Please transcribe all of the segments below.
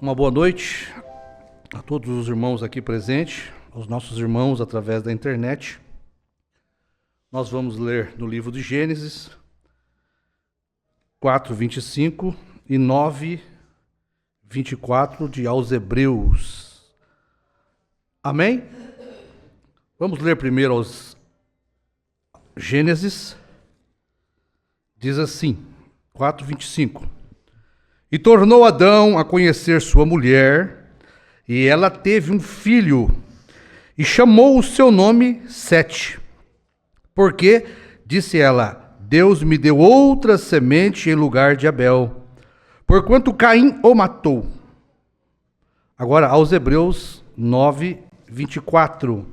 Uma boa noite a todos os irmãos aqui presentes, aos nossos irmãos através da internet. Nós vamos ler no livro de Gênesis 4:25 e 9:24 de aos Hebreus. Amém? Vamos ler primeiro aos Gênesis. Diz assim, 4:25. E tornou Adão a conhecer sua mulher, e ela teve um filho, e chamou o seu nome Sete, porque, disse ela, Deus me deu outra semente em lugar de Abel, porquanto Caim o matou. Agora, aos Hebreus 9:24.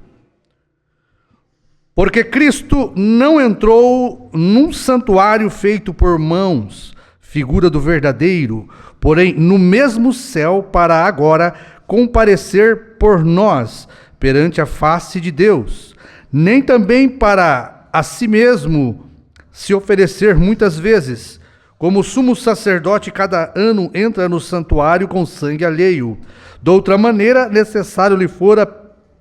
Porque Cristo não entrou num santuário feito por mãos, figura do verdadeiro, porém no mesmo céu, para agora comparecer por nós perante a face de Deus, nem também para a si mesmo se oferecer muitas vezes, como o sumo sacerdote cada ano entra no santuário com sangue alheio. De outra maneira, necessário lhe fora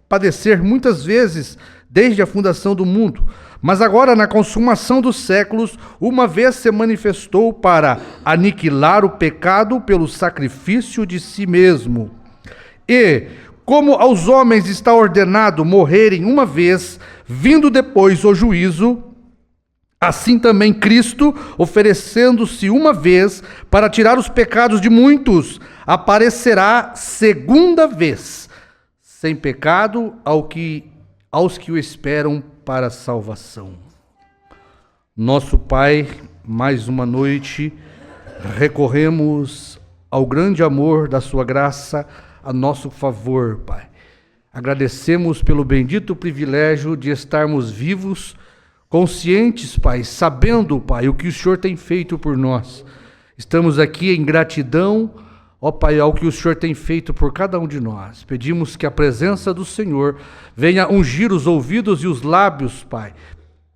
padecer muitas vezes desde a fundação do mundo. Mas agora, na consumação dos séculos, uma vez se manifestou para aniquilar o pecado pelo sacrifício de si mesmo. E, como aos homens está ordenado morrerem uma vez, vindo depois o juízo, assim também Cristo, oferecendo-se uma vez para tirar os pecados de muitos, aparecerá segunda vez, sem pecado aos que o esperam para a salvação. Nosso Pai, mais uma noite, recorremos ao grande amor da sua graça a nosso favor, Pai. Agradecemos pelo bendito privilégio de estarmos vivos, conscientes, Pai, sabendo, Pai, o que o Senhor tem feito por nós. Estamos aqui em gratidão, ó Pai, ao que o Senhor tem feito por cada um de nós. Pedimos que a presença do Senhor venha ungir os ouvidos e os lábios, Pai,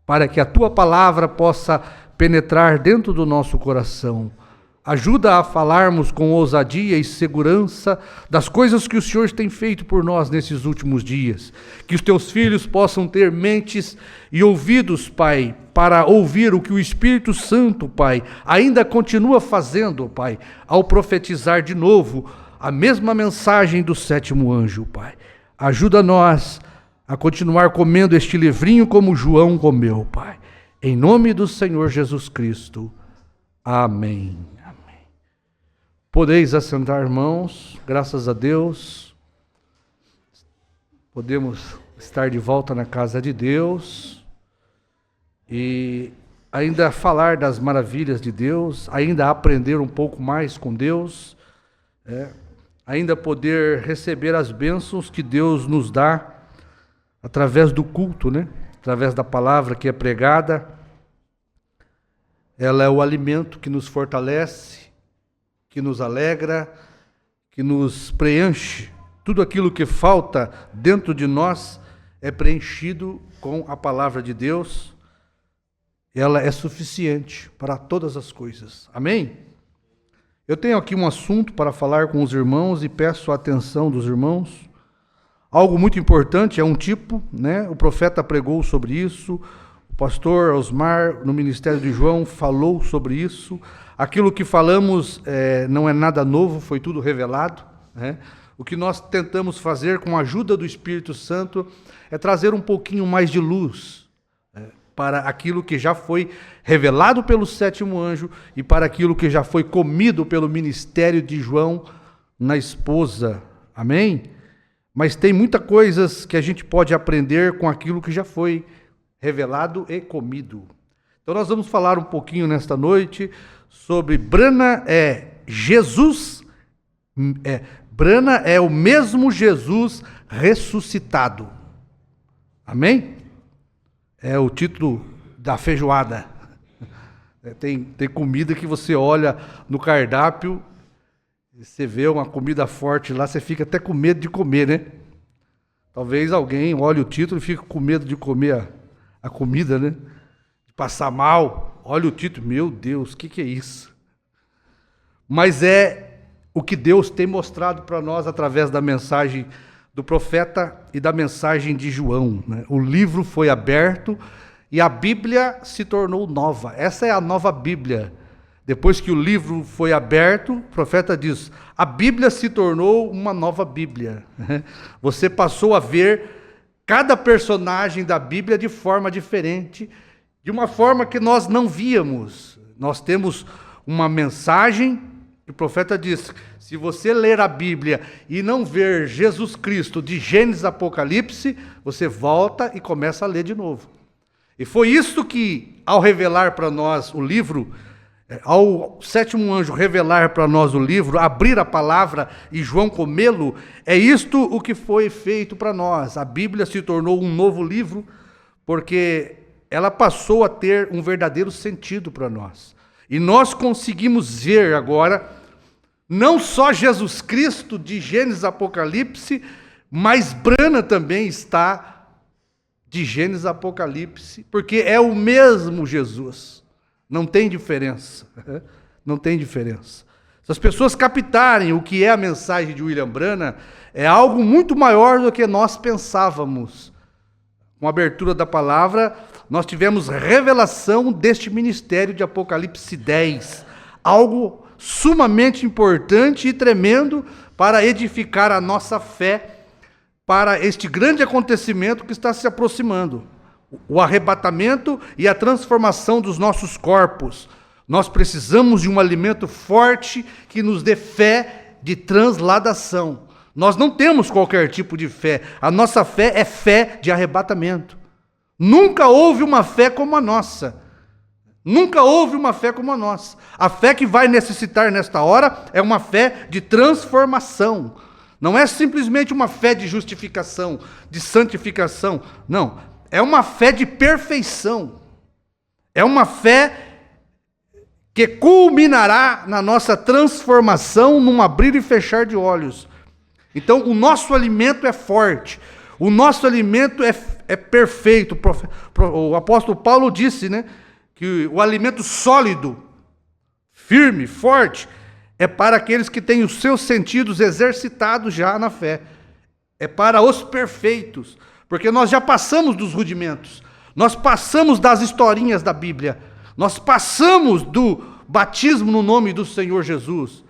para que a Tua palavra possa penetrar dentro do nosso coração. Ajuda a falarmos com ousadia e segurança das coisas que o Senhor tem feito por nós nesses últimos dias. Que os Teus filhos possam ter mentes e ouvidos, Pai, para ouvir o que o Espírito Santo, Pai, ainda continua fazendo, Pai, ao profetizar de novo a mesma mensagem do sétimo anjo, Pai. Ajuda nós a continuar comendo este livrinho como João comeu, Pai. Em nome do Senhor Jesus Cristo. Amém. Amém. Podeis assentar, irmãos, graças a Deus. Podemos estar de volta na casa de Deus. E ainda falar das maravilhas de Deus, ainda aprender um pouco mais com Deus, ainda poder receber as bênçãos que Deus nos dá através do culto, através da palavra que é pregada. Ela é o alimento que nos fortalece, que nos alegra, que nos preenche. Tudo aquilo que falta dentro de nós é preenchido com a palavra de Deus. Ela é suficiente para todas as coisas. Amém? Eu tenho aqui um assunto para falar com os irmãos e peço a atenção dos irmãos. Algo muito importante, é um tipo, o profeta pregou sobre isso, o pastor Osmar, no ministério de João, falou sobre isso. Aquilo que falamos não é nada novo, foi tudo revelado. O que nós tentamos fazer com a ajuda do Espírito Santo é trazer um pouquinho mais de luz para aquilo que já foi revelado pelo sétimo anjo e para aquilo que já foi comido pelo ministério de João na esposa. Amém? Mas tem muitas coisas que a gente pode aprender com aquilo que já foi revelado e comido. Então nós vamos falar um pouquinho nesta noite sobre Brana Jesus. Brana é o mesmo Jesus ressuscitado. Amém? É o título da feijoada. Tem comida que você olha no cardápio, você vê uma comida forte lá, você fica até com medo de comer, Talvez alguém olhe o título e fique com medo de comer a comida, De passar mal. Olha o título, meu Deus, o que é isso? Mas é o que Deus tem mostrado para nós através da mensagem do profeta e da mensagem de João, né? O livro foi aberto e a Bíblia se tornou nova. Essa é a nova Bíblia. Depois que o livro foi aberto, o profeta diz, a Bíblia se tornou uma nova Bíblia. Você passou a ver cada personagem da Bíblia de forma diferente, de uma forma que nós não víamos. Nós temos uma mensagem, que o profeta diz, se você ler a Bíblia e não ver Jesus Cristo de Gênesis a Apocalipse, você volta e começa a ler de novo. E foi isso que, ao revelar para nós o livro, ao sétimo anjo revelar para nós o livro, abrir a palavra e João comê-lo, é isto o que foi feito para nós. A Bíblia se tornou um novo livro, porque ela passou a ter um verdadeiro sentido para nós. E nós conseguimos ver agora, não só Jesus Cristo de Gênesis a Apocalipse, mas Brana também está de Gênesis a Apocalipse, porque é o mesmo Jesus. Não tem diferença. Não tem diferença. Se as pessoas captarem o que é a mensagem de William Brana, é algo muito maior do que nós pensávamos. Com a abertura da palavra, nós tivemos revelação deste ministério de Apocalipse 10. Algo sumamente importante e tremendo para edificar a nossa fé para este grande acontecimento que está se aproximando. O arrebatamento e a transformação dos nossos corpos. Nós precisamos de um alimento forte que nos dê fé de transladação. Nós não temos qualquer tipo de fé. A nossa fé é fé de arrebatamento. Nunca houve uma fé como a nossa. Nunca houve uma fé como a nossa. A fé que vai necessitar nesta hora é uma fé de transformação. Não é simplesmente uma fé de justificação, de santificação. Não. É uma fé de perfeição. É uma fé que culminará na nossa transformação num abrir e fechar de olhos. Então, o nosso alimento é forte. O nosso alimento é perfeito. O apóstolo Paulo disse, né, que o alimento sólido, firme, forte, é para aqueles que têm os seus sentidos exercitados já na fé. É para os perfeitos. Porque nós já passamos dos rudimentos, nós passamos das historinhas da Bíblia, nós passamos do batismo no nome do Senhor Jesus,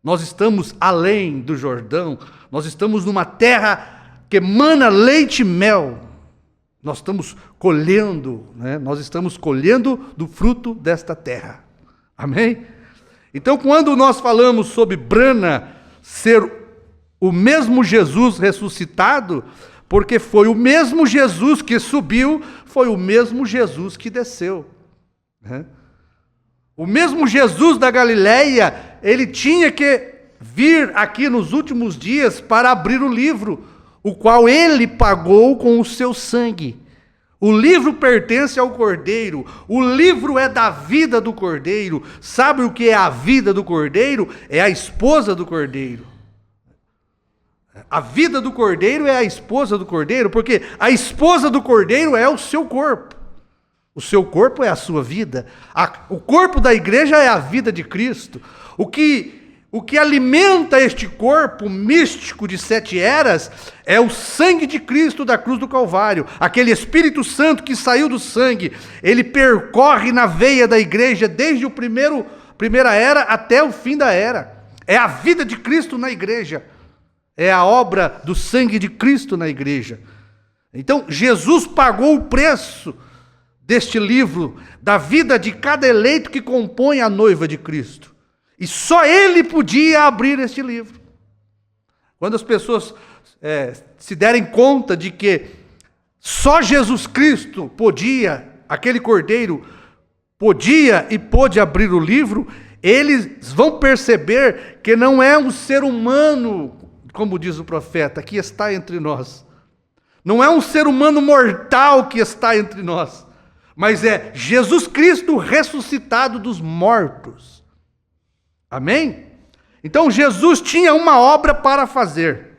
nós estamos além do Jordão, nós estamos numa terra que emana leite e mel, nós estamos colhendo, né? Nós estamos colhendo do fruto desta terra, amém? Então, quando nós falamos sobre Brana ser o mesmo Jesus ressuscitado, porque foi o mesmo Jesus que subiu, foi o mesmo Jesus que desceu. Né? O mesmo Jesus da Galileia, ele tinha que vir aqui nos últimos dias para abrir o livro, o qual ele pagou com o seu sangue. O livro pertence ao Cordeiro, o livro é da vida do Cordeiro. Sabe o que é a vida do Cordeiro? É a esposa do Cordeiro. A vida do Cordeiro é a esposa do Cordeiro, porque a esposa do Cordeiro é o seu corpo. O seu corpo é a sua vida. O corpo da igreja é a vida de Cristo. O que alimenta este corpo místico de 7 eras é o sangue de Cristo da cruz do Calvário. Aquele Espírito Santo que saiu do sangue, ele percorre na veia da igreja desde o primeira era até o fim da era. É a vida de Cristo na igreja. É a obra do sangue de Cristo na igreja. Então, Jesus pagou o preço deste livro, da vida de cada eleito que compõe a noiva de Cristo. E só ele podia abrir este livro. Quando as pessoas se derem conta de que só Jesus Cristo podia, aquele cordeiro, podia e pôde abrir o livro, eles vão perceber que não é um ser humano, como diz o profeta, que está entre nós. Não é um ser humano mortal que está entre nós, mas é Jesus Cristo ressuscitado dos mortos. Amém? Então Jesus tinha uma obra para fazer.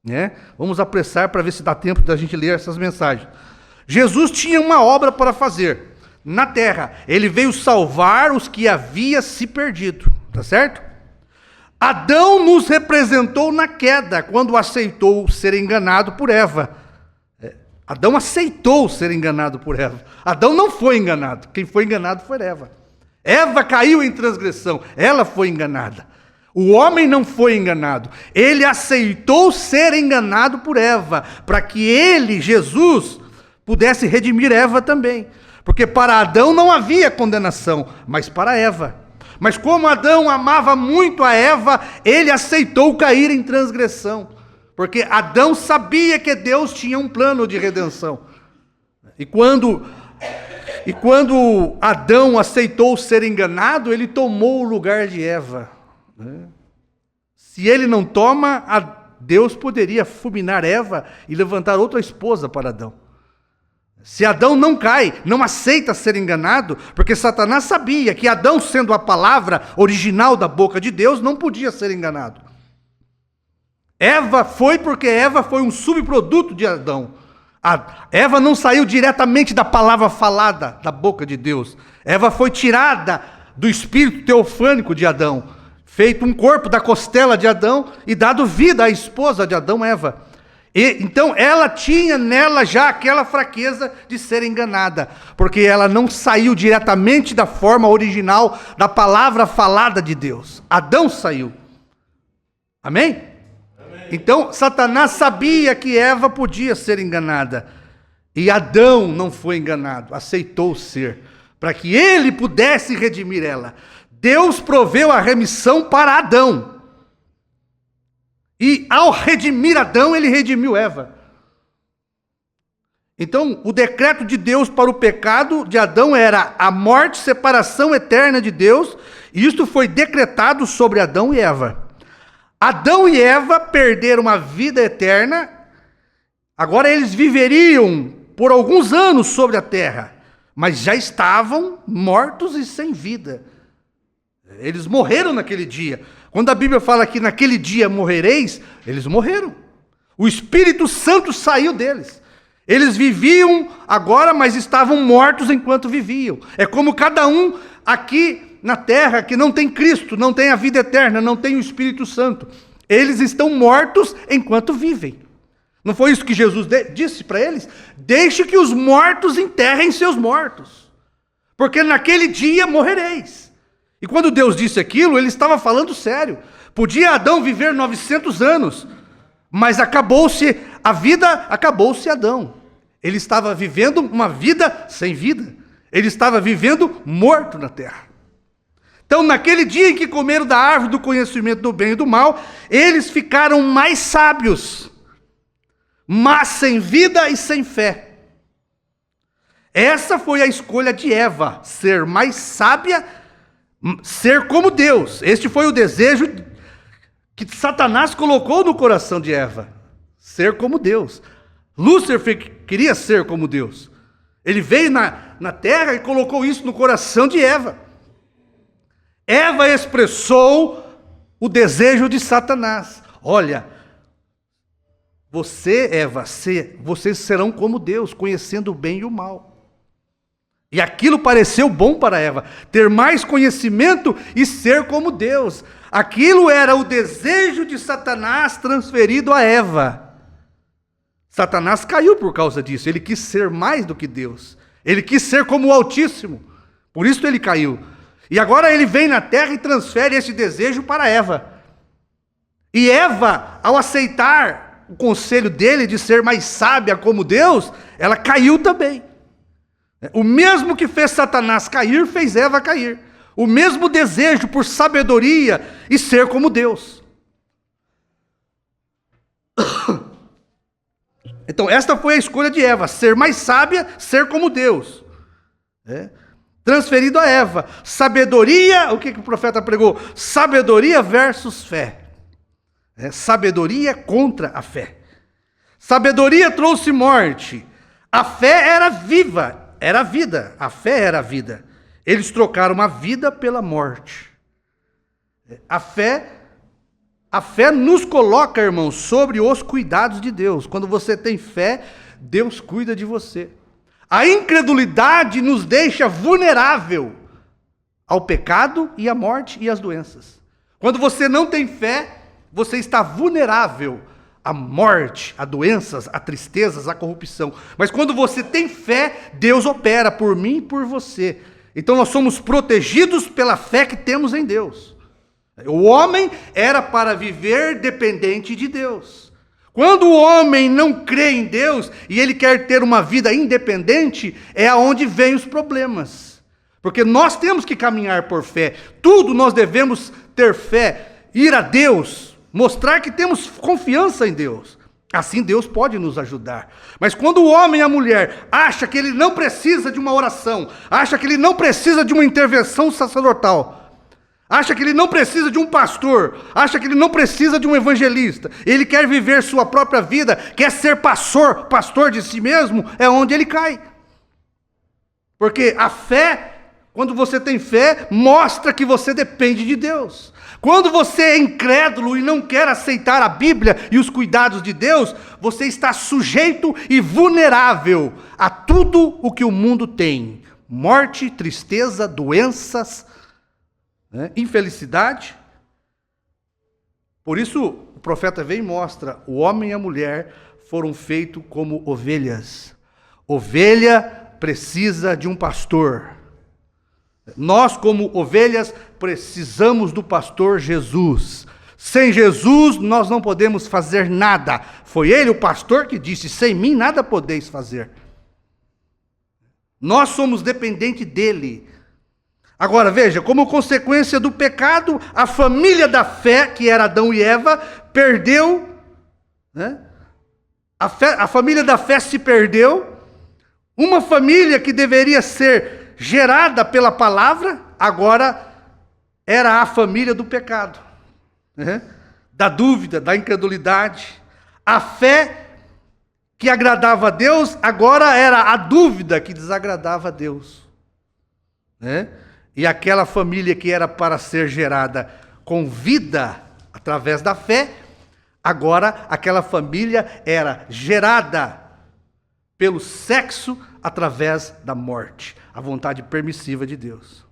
Né? Vamos apressar para ver se dá tempo da gente ler essas mensagens. Jesus tinha uma obra para fazer na terra. Ele veio salvar os que havia se perdido. Tá certo? Adão nos representou na queda, quando aceitou ser enganado por Eva. Adão aceitou ser enganado por Eva. Adão não foi enganado. Quem foi enganado foi Eva. Eva caiu em transgressão. Ela foi enganada. O homem não foi enganado. Ele aceitou ser enganado por Eva, para que ele, Jesus, pudesse redimir Eva também. Porque para Adão não havia condenação, mas para Eva. Mas como Adão amava muito a Eva, ele aceitou cair em transgressão. Porque Adão sabia que Deus tinha um plano de redenção. E quando Adão aceitou ser enganado, ele tomou o lugar de Eva. Se ele não toma, Deus poderia fulminar Eva e levantar outra esposa para Adão. Se Adão não cai, não aceita ser enganado, porque Satanás sabia que Adão, sendo a palavra original da boca de Deus, não podia ser enganado. Eva foi porque Eva foi um subproduto de Adão. Eva não saiu diretamente da palavra falada da boca de Deus. Eva foi tirada do espírito teofânico de Adão, feito um corpo da costela de Adão e dado vida à esposa de Adão, Eva. Então ela tinha nela já aquela fraqueza de ser enganada, porque ela não saiu diretamente da forma original da palavra falada de Deus. Adão saiu. Amém? Então, Satanás sabia que Eva podia ser enganada. E Adão não foi enganado, aceitou ser, para que ele pudesse redimir ela. Deus proveu a remissão para Adão. E ao redimir Adão, ele redimiu Eva. Então, o decreto de Deus para o pecado de Adão era a morte, separação eterna de Deus. E isto foi decretado sobre Adão e Eva. Adão e Eva perderam a vida eterna, agora eles viveriam por alguns anos sobre a terra, mas já estavam mortos e sem vida. Eles morreram naquele dia. Quando a Bíblia fala que naquele dia morrereis, eles morreram. O Espírito Santo saiu deles. Eles viviam agora, mas estavam mortos enquanto viviam. É como cada um aqui na terra que não tem Cristo, não tem a vida eterna, não tem o Espírito Santo. Eles estão mortos enquanto vivem. Não foi isso que Jesus disse para eles? Deixe que os mortos enterrem seus mortos, porque naquele dia morrereis. E quando Deus disse aquilo, ele estava falando sério. Podia Adão viver 900 anos, mas acabou-se a vida, acabou-se Adão. Ele estava vivendo uma vida sem vida. Ele estava vivendo morto na terra. Então, naquele dia em que comeram da árvore do conhecimento do bem e do mal, eles ficaram mais sábios, mas sem vida e sem fé. Essa foi a escolha de Eva, ser mais sábia, ser como Deus. Este foi o desejo que Satanás colocou no coração de Eva, ser como Deus. Lúcifer queria ser como Deus. Ele veio na terra e colocou isso no coração de Eva. Eva expressou o desejo de Satanás. Olha, Eva, vocês serão como Deus, conhecendo o bem e o mal. E aquilo pareceu bom para Eva, ter mais conhecimento e ser como Deus. Aquilo era o desejo de Satanás transferido a Eva. Satanás caiu por causa disso, ele quis ser mais do que Deus. Ele quis ser como o Altíssimo, por isso ele caiu. E agora ele vem na terra e transfere esse desejo para Eva. E Eva, ao aceitar o conselho dele de ser mais sábia como Deus, ela caiu também. O mesmo que fez Satanás cair, fez Eva cair. O mesmo desejo por sabedoria e ser como Deus. Então, esta foi a escolha de Eva, ser mais sábia, ser como Deus. Transferido a Eva. Sabedoria, o que o profeta pregou? Sabedoria versus fé. Sabedoria contra a fé. Sabedoria trouxe morte. A fé era viva, era vida. A fé era vida. Eles trocaram a vida pela morte. A fé nos coloca, irmãos, sobre os cuidados de Deus. Quando você tem fé, Deus cuida de você. A incredulidade nos deixa vulnerável ao pecado e à morte e às doenças. Quando você não tem fé, você está vulnerável à morte, a doenças, a tristezas, à corrupção. Mas quando você tem fé, Deus opera por mim e por você. Então nós somos protegidos pela fé que temos em Deus. O homem era para viver dependente de Deus. Quando o homem não crê em Deus e ele quer ter uma vida independente, é aonde vem os problemas. Porque nós temos que caminhar por fé. Tudo nós devemos ter fé, ir a Deus, mostrar que temos confiança em Deus. Assim Deus pode nos ajudar. Mas quando o homem e a mulher acha que ele não precisa de uma oração, acha que ele não precisa de uma intervenção sacerdotal, acha que ele não precisa de um pastor, acha que ele não precisa de um evangelista, ele quer viver sua própria vida, quer ser pastor de si mesmo, é onde ele cai. Porque a fé, quando você tem fé, mostra que você depende de Deus. Quando você é incrédulo e não quer aceitar a Bíblia e os cuidados de Deus, você está sujeito e vulnerável a tudo o que o mundo tem: morte, tristeza, doenças, infelicidade. Por isso o profeta vem e mostra: o homem e a mulher foram feitos como ovelhas. Ovelha precisa de um pastor. Nós, como ovelhas, precisamos do pastor Jesus. Sem Jesus, nós não podemos fazer nada. Foi ele, o pastor, que disse: sem mim nada podeis fazer. Nós somos dependentes dele. Agora, veja, como consequência do pecado, a família da fé, que era Adão e Eva, perdeu, a família da fé se perdeu. Uma família que deveria ser gerada pela palavra, agora era a família do pecado, da dúvida, da incredulidade. A fé que agradava a Deus, agora era a dúvida que desagradava a Deus. E aquela família que era para ser gerada com vida através da fé, agora aquela família era gerada pelo sexo através da morte, a vontade permissiva de Deus.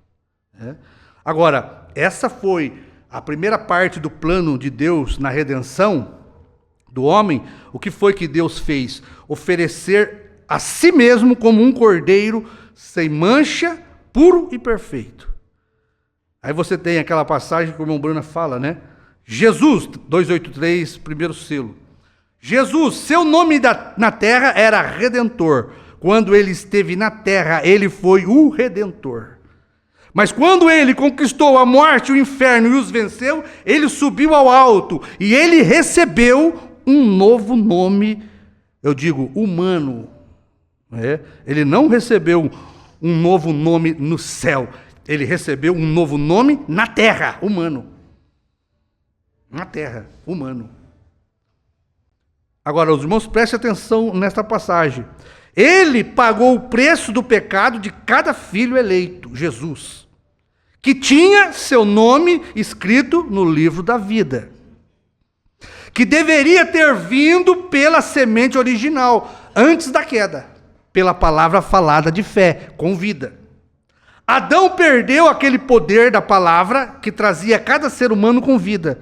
Agora, essa foi a primeira parte do plano de Deus na redenção do homem. O que foi que Deus fez? Oferecer a si mesmo como um cordeiro sem mancha, puro e perfeito. Aí você tem aquela passagem que o irmão Bruna fala, Jesus, 283, primeiro selo. Jesus, seu nome na terra era Redentor. Quando ele esteve na terra, ele foi o Redentor. Mas quando ele conquistou a morte, o inferno e os venceu, ele subiu ao alto e ele recebeu um novo nome, eu digo, humano. Ele não recebeu um novo nome no céu, ele recebeu um novo nome na terra, humano. Na terra, humano. Agora, os irmãos, prestem atenção nesta passagem. Ele pagou o preço do pecado de cada filho eleito, Jesus, que tinha seu nome escrito no livro da vida, que deveria ter vindo pela semente original, antes da queda, pela palavra falada de fé, com vida. Adão perdeu aquele poder da palavra que trazia cada ser humano com vida,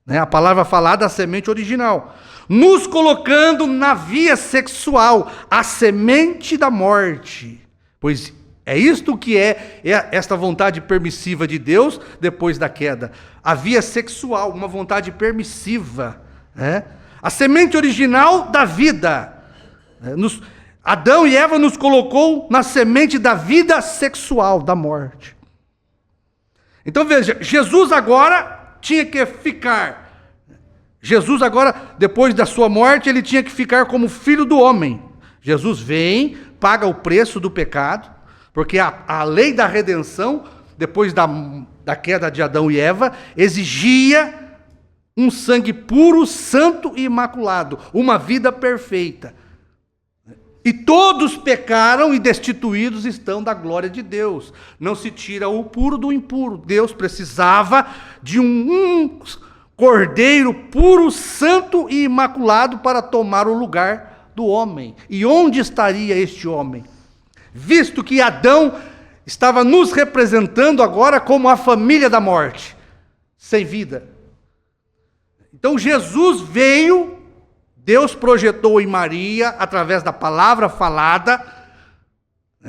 a palavra falada, a semente original, nos colocando na via sexual, a semente da morte. Pois é isto que é esta vontade permissiva de Deus depois da queda. A via sexual, uma vontade permissiva. A semente original da vida. Adão e Eva nos colocou na semente da vida sexual, da morte. Então veja, Jesus agora tinha que ficar... Jesus agora, depois da sua morte, ele tinha que ficar como filho do homem. Jesus vem, paga o preço do pecado, porque a lei da redenção, depois da queda de Adão e Eva, exigia um sangue puro, santo e imaculado, uma vida perfeita. E todos pecaram e destituídos estão da glória de Deus. Não se tira o puro do impuro. Deus precisava de um cordeiro puro, santo e imaculado para tomar o lugar do homem. E onde estaria este homem? Visto que Adão estava nos representando agora como a família da morte. sem vida. Então Jesus veio, Deus projetou em Maria, através da palavra falada,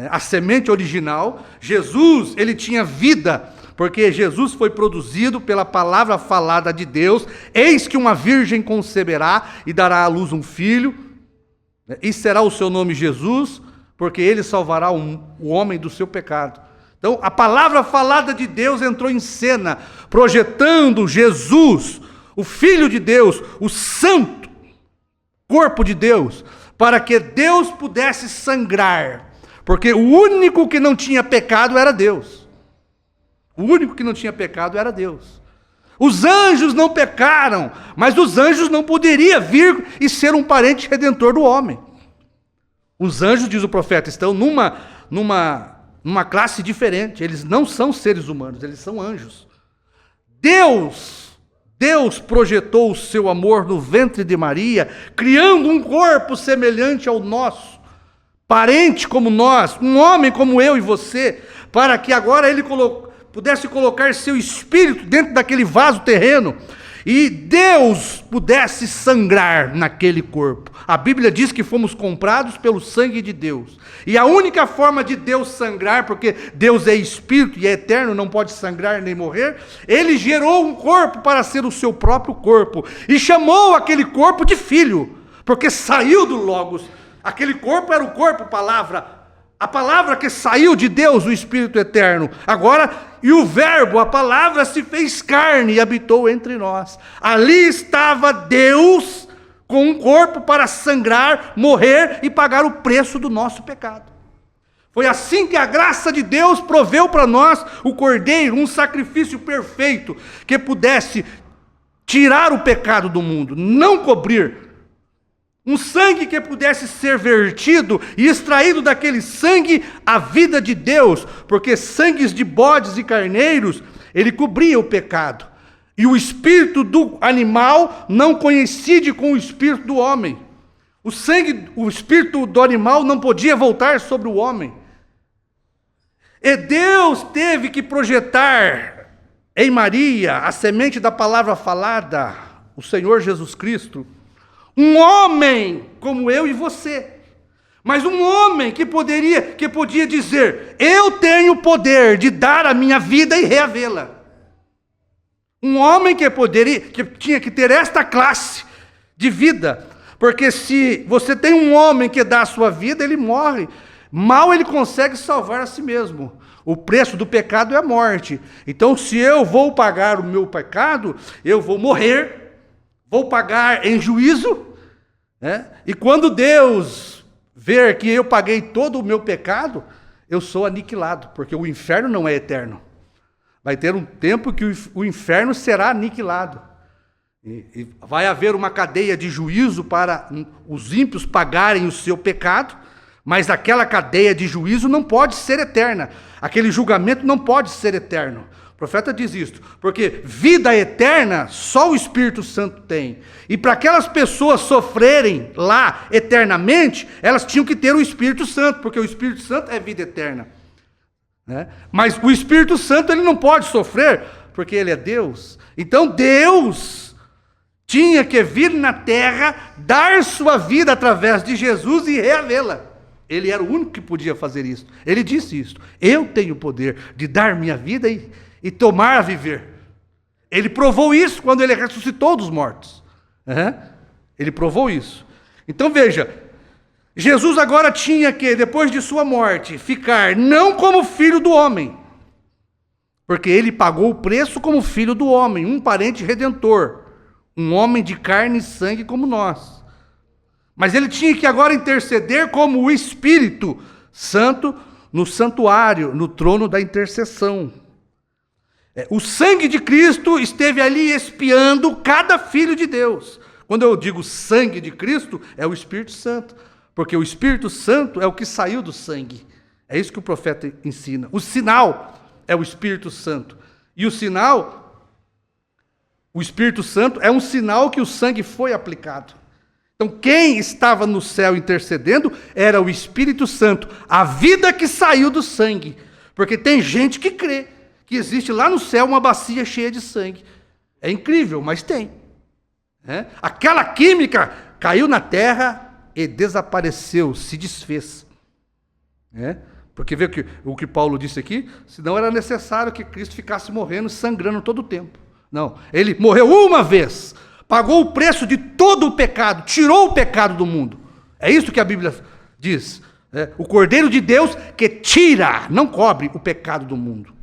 a semente original. Jesus, ele tinha vida, porque Jesus foi produzido pela palavra falada de Deus. Eis que uma virgem conceberá e dará à luz um filho, e será o seu nome Jesus, porque ele salvará o homem do seu pecado. Então, a palavra falada de Deus entrou em cena, projetando Jesus, o Filho de Deus, o santo corpo de Deus, para que Deus pudesse sangrar, porque o único que não tinha pecado era Deus. O único que não tinha pecado era Deus. Os anjos não pecaram, mas os anjos não poderiam vir e ser um parente redentor do homem. Os anjos, diz o profeta, estão numa classe diferente. Eles não são seres humanos, eles são anjos. Deus projetou o seu amor no ventre de Maria, criando um corpo semelhante ao nosso, parente como nós, um homem como eu e você, para que agora ele pudesse colocar seu espírito dentro daquele vaso terreno, e Deus pudesse sangrar naquele corpo. A Bíblia diz que fomos comprados pelo sangue de Deus. E a única forma de Deus sangrar, porque Deus é espírito e é eterno, não pode sangrar nem morrer, ele gerou um corpo para ser o seu próprio corpo. E chamou aquele corpo de filho, porque saiu do Logos. Aquele corpo era o corpo, a palavra que saiu de Deus, o Espírito eterno. Agora, e o verbo, a palavra, se fez carne e habitou entre nós. Ali estava Deus com um corpo para sangrar, morrer e pagar o preço do nosso pecado. Foi assim que a graça de Deus proveu para nós o Cordeiro, um sacrifício perfeito, que pudesse tirar o pecado do mundo, não cobrir. Um sangue que pudesse ser vertido e extraído daquele sangue a vida de Deus, porque sangues de bodes e carneiros, ele cobria o pecado. E o espírito do animal não coincide com o espírito do homem. O espírito do animal não podia voltar sobre o homem. E Deus teve que projetar em Maria a semente da palavra falada, o Senhor Jesus Cristo. Um homem como eu e você, mas um homem que podia dizer: eu tenho poder de dar a minha vida e reavê-la. Um homem que tinha que ter esta classe de vida, porque se você tem um homem que dá a sua vida, ele morre. Mal ele consegue salvar a si mesmo. O preço do pecado é a morte. Então, se eu vou pagar o meu pecado, eu vou morrer, vou pagar em juízo. E quando Deus ver que eu paguei todo o meu pecado, eu sou aniquilado, porque o inferno não é eterno. Vai ter um tempo que o inferno será aniquilado. E vai haver uma cadeia de juízo para os ímpios pagarem o seu pecado, mas aquela cadeia de juízo não pode ser eterna. Aquele julgamento não pode ser eterno. O profeta diz isto, porque vida eterna só o Espírito Santo tem. E para aquelas pessoas sofrerem lá eternamente, elas tinham que ter o Espírito Santo, porque o Espírito Santo é vida eterna. Mas o Espírito Santo ele não pode sofrer, porque ele é Deus. Então Deus tinha que vir na terra, dar sua vida através de Jesus e reavê-la. Ele era o único que podia fazer isso. Ele disse isso: eu tenho o poder de dar minha vida e tomar a viver. Ele provou isso quando ele ressuscitou dos mortos. Ele provou isso. Então veja, Jesus agora tinha que, depois de sua morte, ficar não como filho do homem, porque ele pagou o preço como filho do homem, um parente redentor, um homem de carne e sangue como nós. Mas ele tinha que agora interceder como o Espírito Santo no santuário, no trono da intercessão. O sangue de Cristo esteve ali expiando cada filho de Deus. Quando eu digo sangue de Cristo, é o Espírito Santo, porque o Espírito Santo é o que saiu do sangue. É isso que o profeta ensina. O sinal é o Espírito Santo. E o Espírito Santo é um sinal que o sangue foi aplicado. Então quem estava no céu intercedendo era o Espírito Santo, a vida que saiu do sangue. Porque tem gente que crê que existe lá no céu uma bacia cheia de sangue. É incrível, mas tem. Aquela química caiu na terra e desapareceu, se desfez. Porque vê o que Paulo disse aqui, senão era necessário que Cristo ficasse morrendo, sangrando todo o tempo. Não, ele morreu uma vez, pagou o preço de todo o pecado, tirou o pecado do mundo. É isso que a Bíblia diz. O Cordeiro de Deus que tira, não cobre o pecado do mundo.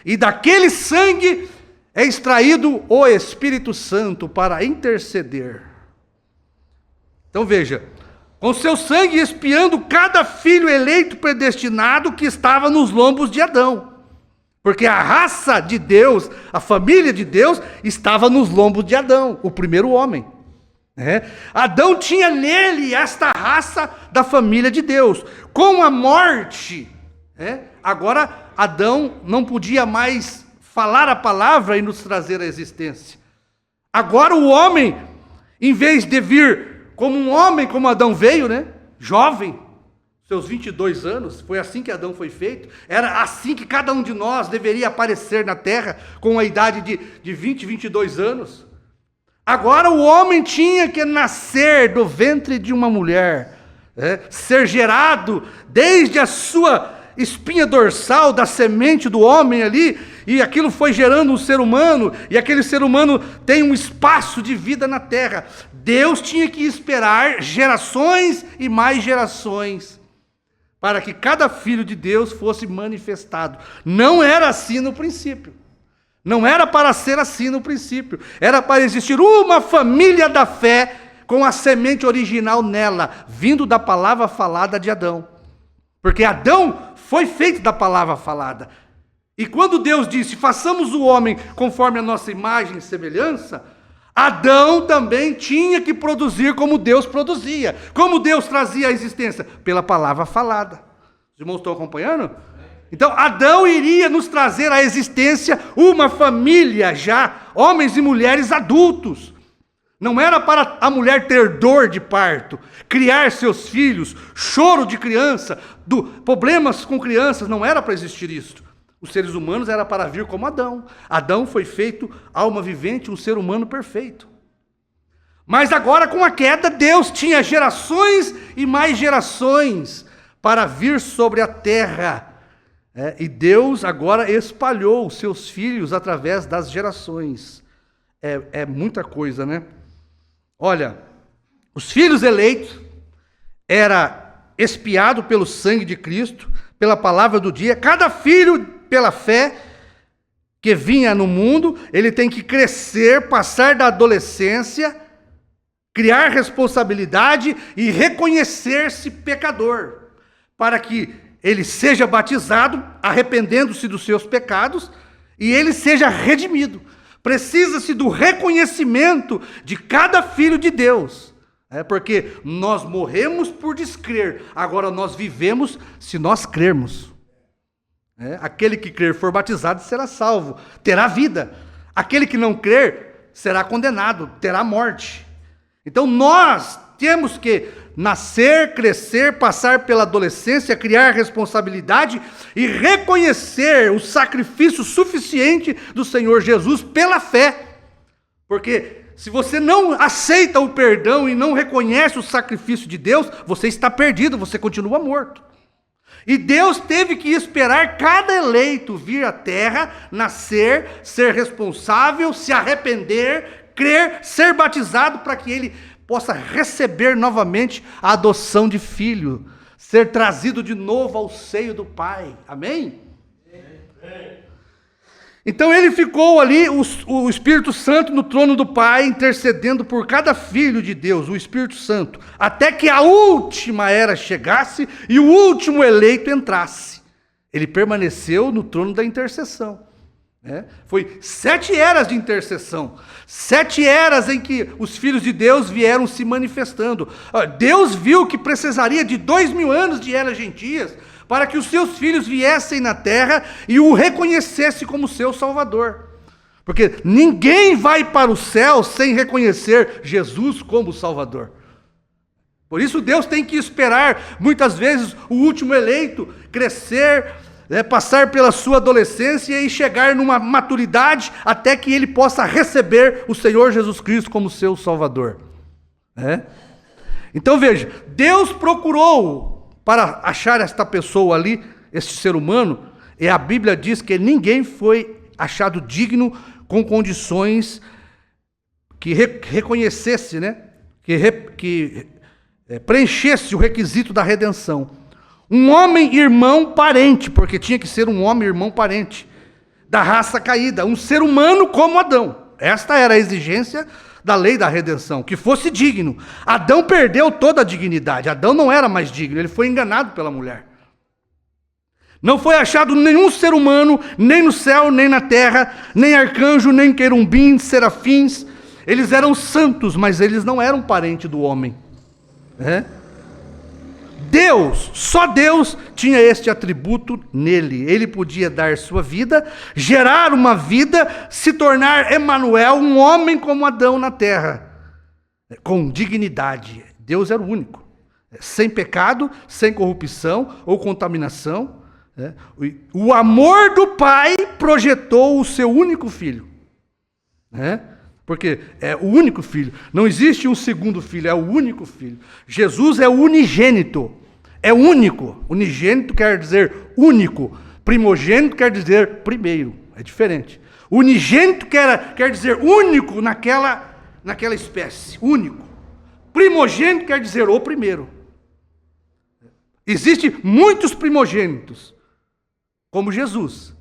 E daquele sangue é extraído o Espírito Santo para interceder. Então veja, com seu sangue expiando cada filho eleito predestinado que estava nos lombos de Adão. Porque a raça de Deus, a família de Deus, estava nos lombos de Adão, o primeiro homem. Adão tinha nele esta raça da família de Deus. Com a morte, agora Adão não podia mais falar a palavra e nos trazer a existência. Agora o homem, em vez de vir como um homem, como Adão veio, jovem, seus 22 anos, foi assim que Adão foi feito, era assim que cada um de nós deveria aparecer na terra, com a idade de 20, 22 anos. Agora o homem tinha que nascer do ventre de uma mulher, ser gerado desde a sua espinha dorsal, da semente do homem ali, e aquilo foi gerando um ser humano, e aquele ser humano tem um espaço de vida na terra. Deus tinha que esperar gerações e mais gerações, para que cada filho de Deus fosse manifestado. Não era assim no princípio. Não era para ser assim no princípio. Era para existir uma família da fé com a semente original nela, vindo da palavra falada de Adão. Porque Adão foi feito da palavra falada. E quando Deus disse, façamos o homem conforme a nossa imagem e semelhança, Adão também tinha que produzir como Deus produzia. Como Deus trazia a existência? Pela palavra falada. Os irmãos estão acompanhando? Então, Adão iria nos trazer à existência uma família já, homens e mulheres adultos. Não era para a mulher ter dor de parto, criar seus filhos, choro de criança, problemas com crianças, não era para existir isso. Os seres humanos era para vir como Adão. Adão foi feito alma vivente, um ser humano perfeito. Mas agora com a queda, Deus tinha gerações e mais gerações para vir sobre a terra. E Deus agora espalhou os seus filhos através das gerações. É muita coisa, né? Olha, os filhos eleitos era expiado pelo sangue de Cristo, pela palavra do dia. Cada filho, pela fé que vinha no mundo, ele tem que crescer, passar da adolescência, criar responsabilidade e reconhecer-se pecador, para que ele seja batizado, arrependendo-se dos seus pecados, e ele seja redimido. Precisa-se do reconhecimento de cada filho de Deus. Porque nós morremos por descrer, agora nós vivemos se nós crermos. Aquele que crer for batizado será salvo, terá vida. Aquele que não crer será condenado, terá morte. Então nós temos que nascer, crescer, passar pela adolescência, criar responsabilidade e reconhecer o sacrifício suficiente do Senhor Jesus pela fé. Porque se você não aceita o perdão e não reconhece o sacrifício de Deus, você está perdido, você continua morto. E Deus teve que esperar cada eleito vir à terra, nascer, ser responsável, se arrepender, crer, ser batizado para que ele possa receber novamente a adoção de filho, ser trazido de novo ao seio do Pai. Amém? Então ele ficou ali, o Espírito Santo no trono do Pai, intercedendo por cada filho de Deus, o Espírito Santo, até que a última era chegasse e o último eleito entrasse. Ele permaneceu no trono da intercessão. Foi 7 eras de intercessão, 7 eras em que os filhos de Deus vieram se manifestando. Deus viu que precisaria de 2000 anos de eras gentias para que os seus filhos viessem na terra e o reconhecessem como seu Salvador. Porque ninguém vai para o céu sem reconhecer Jesus como Salvador. Por isso Deus tem que esperar, muitas vezes, o último eleito crescer, passar pela sua adolescência e chegar numa maturidade até que ele possa receber o Senhor Jesus Cristo como seu Salvador. Então veja, Deus procurou para achar esta pessoa ali, este ser humano, e a Bíblia diz que ninguém foi achado digno com condições que reconhecesse, que preenchesse o requisito da redenção. Um homem, irmão, parente, porque tinha que ser um homem, irmão, parente, da raça caída, um ser humano como Adão. Esta era a exigência da lei da redenção, que fosse digno. Adão perdeu toda a dignidade, Adão não era mais digno, ele foi enganado pela mulher. Não foi achado nenhum ser humano, nem no céu, nem na terra, nem arcanjo, nem querubim, serafins. Eles eram santos, mas eles não eram parente do homem. Deus, só Deus tinha este atributo nele. Ele podia dar sua vida, gerar uma vida, se tornar Emanuel, um homem como Adão na terra, com dignidade. Deus era o único, sem pecado, sem corrupção ou contaminação. O amor do Pai projetou o seu único filho. Porque é o único filho. Não existe um segundo filho, é o único filho. Jesus é o unigênito. É único. Unigênito quer dizer único. Primogênito quer dizer primeiro. É diferente. Unigênito quer dizer único naquela espécie. Único. Primogênito quer dizer o primeiro. Existem muitos primogênitos, como Jesus.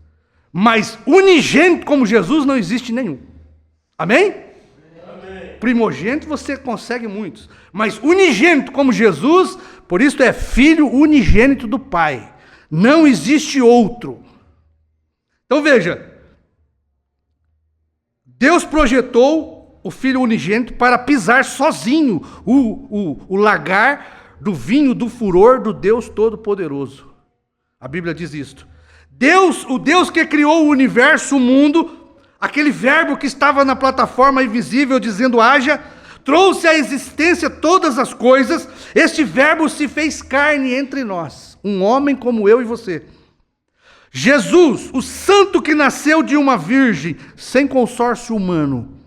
Mas unigênito como Jesus não existe nenhum. Amém? Amém. Primogênito você consegue muitos, mas unigênito como Jesus, por isso é filho unigênito do Pai. Não existe outro. Então veja, Deus projetou o filho unigênito para pisar sozinho o lagar do vinho do furor do Deus Todo-Poderoso. A Bíblia diz isto. O Deus que criou o universo, o mundo, aquele verbo que estava na plataforma invisível dizendo haja, trouxe à existência todas as coisas. Este verbo se fez carne entre nós, um homem como eu e você. Jesus, o santo que nasceu de uma virgem, sem consórcio humano,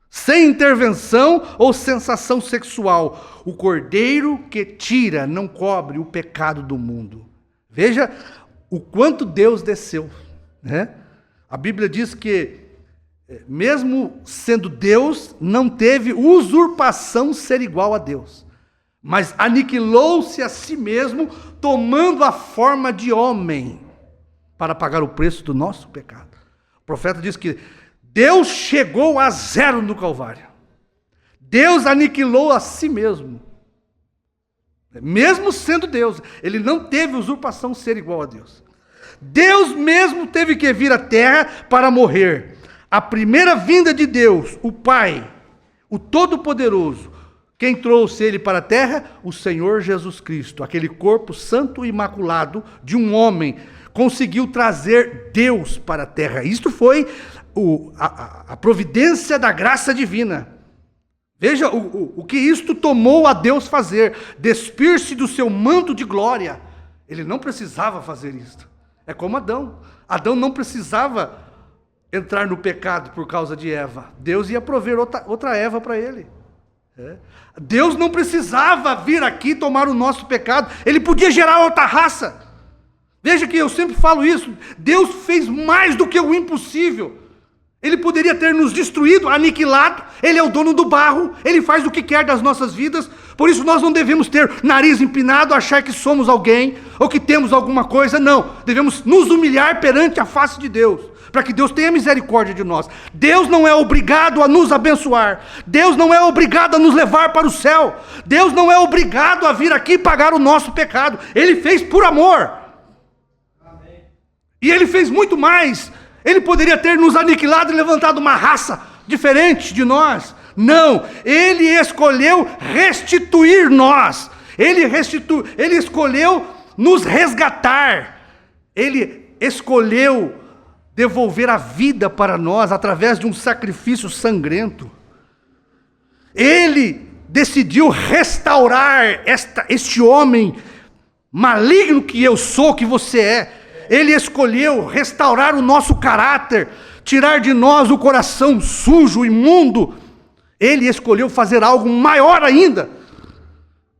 sem intervenção ou sensação sexual, o cordeiro que tira, não cobre o pecado do mundo. Veja o quanto Deus desceu, A Bíblia diz que mesmo sendo Deus, não teve usurpação ser igual a Deus, mas aniquilou-se a si mesmo, tomando a forma de homem, para pagar o preço do nosso pecado. O profeta diz que Deus chegou a zero no Calvário. Deus aniquilou a si mesmo. Mesmo sendo Deus, ele não teve usurpação ser igual a Deus. Deus mesmo teve que vir à terra para morrer. A primeira vinda de Deus, o Pai, o Todo-Poderoso, quem trouxe ele para a terra? O Senhor Jesus Cristo, aquele corpo santo e imaculado de um homem, conseguiu trazer Deus para a terra. Isto foi a providência da graça divina. Veja o que isto tomou a Deus fazer, despir-se do seu manto de glória. Ele não precisava fazer isto. É como Adão. Adão não precisava entrar no pecado por causa de Eva. Deus ia prover outra Eva para ele. Deus não precisava vir aqui tomar o nosso pecado. Ele podia gerar outra raça. Veja que eu sempre falo isso. Deus fez mais do que o impossível. Ele poderia ter nos destruído, aniquilado. Ele é o dono do barro. Ele faz o que quer das nossas vidas. Por isso nós não devemos ter nariz empinado, achar que somos alguém ou que temos alguma coisa. Não. Devemos nos humilhar perante a face de Deus, para que Deus tenha misericórdia de nós. Deus não é obrigado a nos abençoar. Deus não é obrigado a nos levar para o céu. Deus não é obrigado a vir aqui pagar o nosso pecado. Ele fez por amor. Amém. E ele fez muito mais. Ele poderia ter nos aniquilado e levantado uma raça diferente de nós. Não, ele escolheu restituir nós. Ele escolheu nos resgatar. Ele escolheu devolver a vida para nós através de um sacrifício sangrento. Ele decidiu restaurar este homem maligno que eu sou, que você é. Ele escolheu restaurar o nosso caráter, tirar de nós o coração sujo, imundo. Ele escolheu fazer algo maior ainda,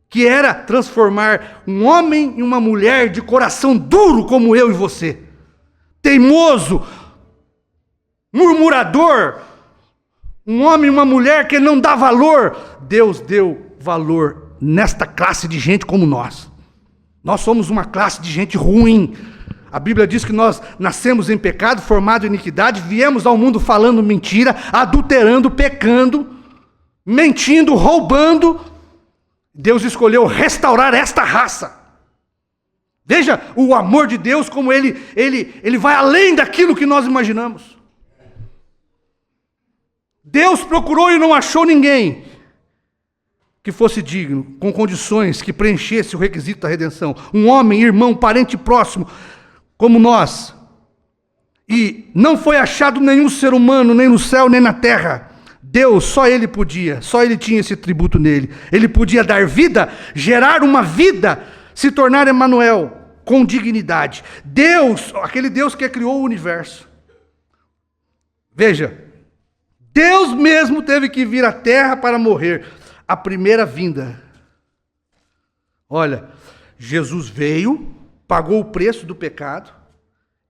que era transformar um homem e uma mulher de coração duro como eu e você, teimoso, murmurador, um homem e uma mulher que não dá valor. Deus deu valor nesta classe de gente como nós. Nós somos uma classe de gente ruim. A Bíblia diz que nós nascemos em pecado, formado em iniquidade, viemos ao mundo falando mentira, adulterando, pecando, mentindo, roubando. Deus escolheu restaurar esta raça. Veja o amor de Deus, como ele vai além daquilo que nós imaginamos. Deus procurou e não achou ninguém que fosse digno, com condições que preenchesse o requisito da redenção. Um homem, irmão, parente próximo, como nós. E não foi achado nenhum ser humano, nem no céu, nem na terra. Deus, só Ele podia, só Ele tinha esse tributo nele. Ele podia dar vida, gerar uma vida, se tornar Emanuel, com dignidade. Deus, aquele Deus que criou o universo. Veja, Deus mesmo teve que vir à terra para morrer. A primeira vinda. Olha, Jesus veio, pagou o preço do pecado.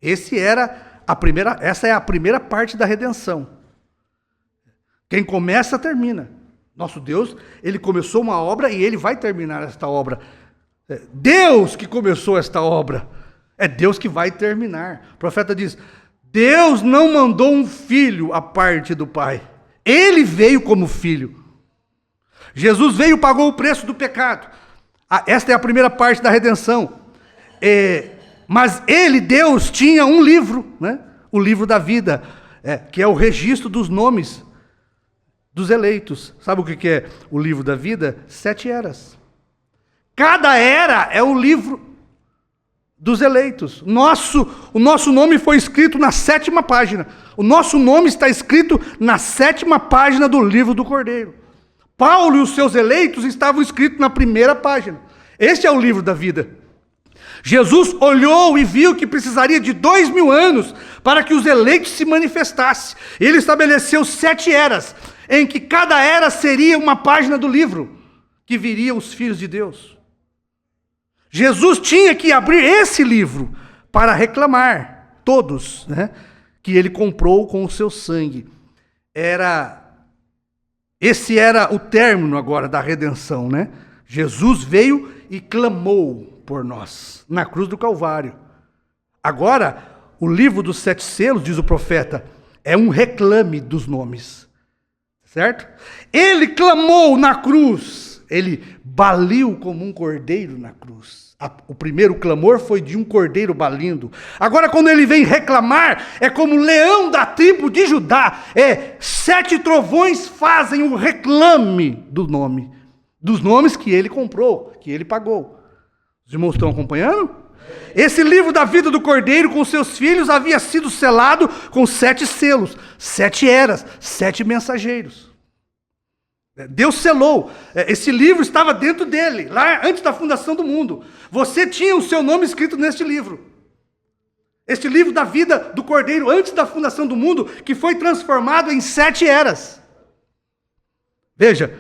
Essa é a primeira parte da redenção. Quem começa, termina. Nosso Deus, Ele começou uma obra e Ele vai terminar esta obra. Deus que começou esta obra, é Deus que vai terminar. O profeta diz, Deus não mandou um filho à parte do Pai. Ele veio como filho. Jesus veio e pagou o preço do pecado. Esta é a primeira parte da redenção. Mas Ele, Deus, tinha um livro, né? O livro da vida, que é o registro dos nomes dos eleitos. Sabe o que é o livro da vida? 7 eras. Cada era é o livro dos eleitos. O nosso nome foi escrito na 7ª página. O nosso nome está escrito na 7ª página do livro do Cordeiro. Paulo e os seus eleitos estavam escritos na 1ª página. Este é o livro da vida. Jesus olhou e viu que precisaria de 2000 anos para que os eleitos se manifestassem. Ele estabeleceu 7 eras, em que cada era seria uma página do livro, que viriam os filhos de Deus. Jesus tinha que abrir esse livro para reclamar, todos, né, que ele comprou com o seu sangue. Esse era o término agora da redenção, né? Jesus veio e clamou por nós, na cruz do Calvário. Agora, o livro dos 7 selos, diz o profeta, é um reclame dos nomes. Certo? Ele clamou na cruz, ele baliu como um cordeiro na cruz. O primeiro clamor foi de um cordeiro balindo. Agora, quando ele vem reclamar, é como o leão da tribo de Judá. 7 trovões fazem o reclame do nome, dos nomes que ele comprou, que ele pagou. Os irmãos estão acompanhando? Esse livro da vida do cordeiro com seus filhos havia sido selado com 7 selos, 7 eras, 7 mensageiros. Deus selou. Esse livro estava dentro dele, lá antes da fundação do mundo. Você tinha o seu nome escrito neste livro. Este livro da vida do Cordeiro, antes da fundação do mundo, que foi transformado em 7 eras. Veja,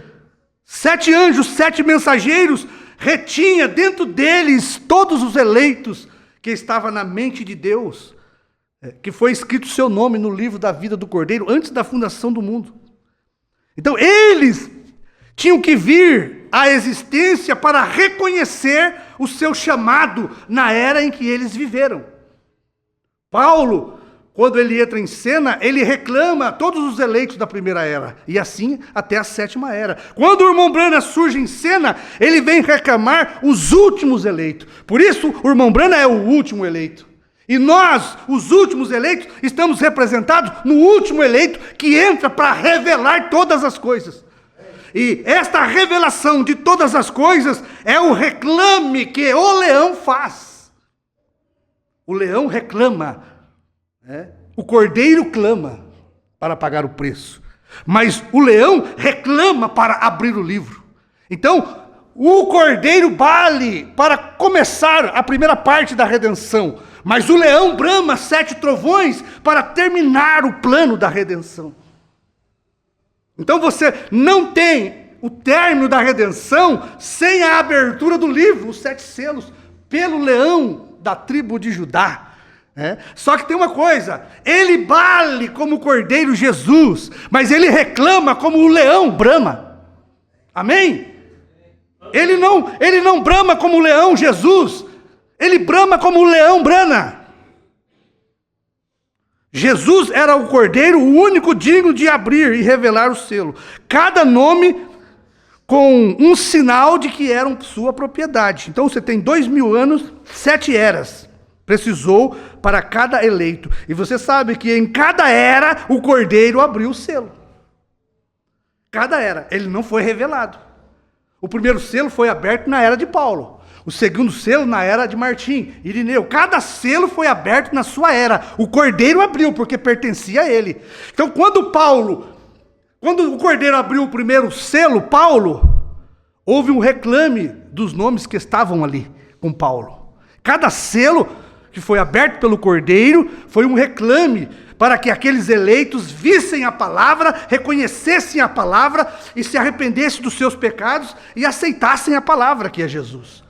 7 anjos, 7 mensageiros, retinha dentro deles todos os eleitos que estavam na mente de Deus, que foi escrito o seu nome no livro da vida do Cordeiro, antes da fundação do mundo. Então, eles tinham que vir à existência para reconhecer o seu chamado na era em que eles viveram. Paulo, quando ele entra em cena, ele reclama todos os eleitos da primeira era, e assim até a 7ª era. Quando o irmão Branham surge em cena, ele vem reclamar os últimos eleitos. Por isso, o irmão Branham é o último eleito. E nós, os últimos eleitos, estamos representados no último eleito que entra para revelar todas as coisas. E esta revelação de todas as coisas é o reclame que o leão faz. O leão reclama, o cordeiro clama para pagar o preço. Mas o leão reclama para abrir o livro. Então, o cordeiro bale para começar a primeira parte da redenção, mas o leão brama 7 trovões para terminar o plano da redenção. Então você não tem o término da redenção sem a abertura do livro, os 7 selos, pelo leão da tribo de Judá. Só que tem uma coisa, ele bale como o cordeiro Jesus, mas ele reclama como o leão brama. Amém? Ele não brama como o leão Jesus, ele brama como o leão brana. Jesus era o cordeiro, o único digno de abrir e revelar o selo. Cada nome com um sinal de que eram sua propriedade. Então você tem 2000 anos, 7 eras. Precisou para cada eleito. E você sabe que em cada era o cordeiro abriu o selo. Cada era. Ele não foi revelado. O primeiro selo foi aberto na era de Paulo. O segundo selo na era de Martim, Irineu. Cada selo foi aberto na sua era. O cordeiro abriu porque pertencia a ele. Então quando o cordeiro abriu o primeiro selo, Paulo, houve um reclame dos nomes que estavam ali com Paulo. Cada selo que foi aberto pelo cordeiro foi um reclame para que aqueles eleitos vissem a palavra, reconhecessem a palavra e se arrependessem dos seus pecados e aceitassem a palavra que é Jesus.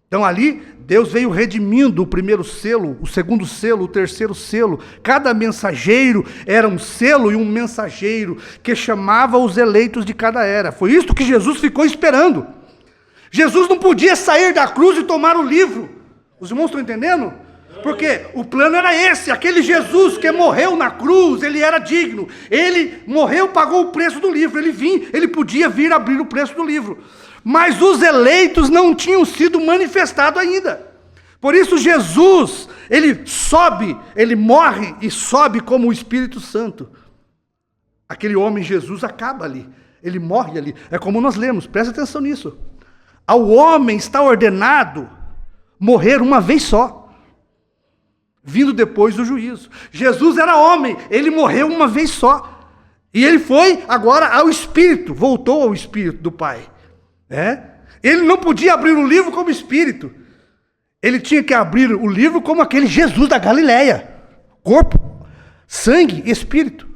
Então ali, Deus veio redimindo o primeiro selo, o segundo selo, o terceiro selo. Cada mensageiro era um selo e um mensageiro que chamava os eleitos de cada era. Foi isso que Jesus ficou esperando. Jesus não podia sair da cruz e tomar o livro. Os irmãos estão entendendo? Porque o plano era esse, aquele Jesus que morreu na cruz, ele era digno. Ele morreu, pagou o preço do livro. Ele podia vir abrir o preço do livro. Mas os eleitos não tinham sido manifestados ainda. Por isso Jesus, ele sobe, ele morre e sobe como o Espírito Santo. Aquele homem Jesus acaba ali, ele morre ali. É como nós lemos, presta atenção nisso. Ao homem está ordenado morrer uma vez só, vindo depois do juízo. Jesus era homem, ele morreu uma vez só. E ele foi agora ao Espírito, voltou ao Espírito do Pai. Ele não podia abrir o livro como Espírito. Ele tinha que abrir o livro como aquele Jesus da Galileia. Corpo, sangue, Espírito.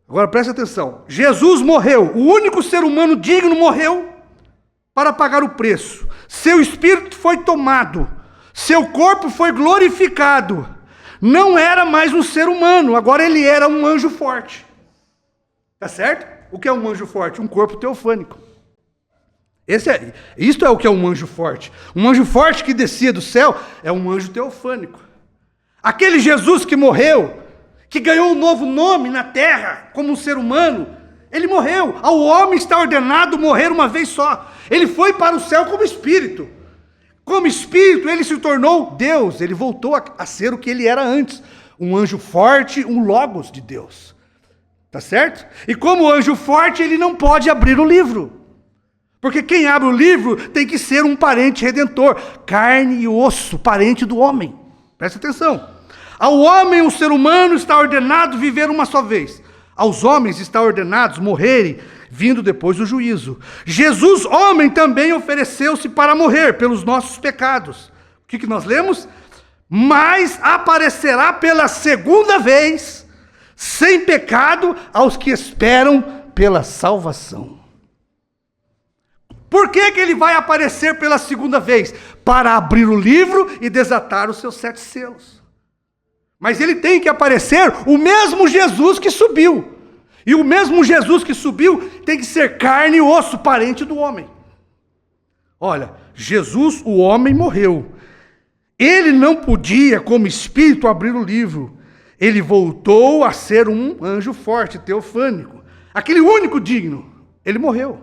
Agora presta atenção. Jesus morreu, o único ser humano digno morreu para pagar o preço. Seu espírito foi tomado, seu corpo foi glorificado. Não era mais um ser humano, agora ele era um anjo forte. Tá certo? O que é um anjo forte? Um corpo teofânico. Isto é o que é um anjo forte. Um anjo forte que descia do céu é um anjo teofânico. Aquele Jesus que morreu, que ganhou um novo nome na terra como um ser humano, ele morreu. Ao homem está ordenado morrer uma vez só. Ele foi para o céu como espírito. Como espírito, ele se tornou Deus. Ele voltou a ser o que ele era antes. Um anjo forte, um logos de Deus. Tá certo? E como anjo forte, ele não pode abrir o livro. Porque quem abre o livro tem que ser um parente redentor. Carne e osso, parente do homem. Presta atenção. Ao homem, o ser humano, está ordenado viver uma só vez. Aos homens está ordenado morrerem, vindo depois do juízo. Jesus, homem, também ofereceu-se para morrer pelos nossos pecados. O que nós lemos? Mas aparecerá pela segunda vez, sem pecado, aos que esperam pela salvação. Por que ele vai aparecer pela segunda vez? Para abrir o livro e desatar os seus 7 selos. Mas ele tem que aparecer o mesmo Jesus que subiu. E o mesmo Jesus que subiu tem que ser carne e osso, parente do homem. Olha, Jesus, o homem, morreu. Ele não podia, como espírito, abrir o livro. Ele voltou a ser um anjo forte, teofânico. Aquele único digno, ele morreu.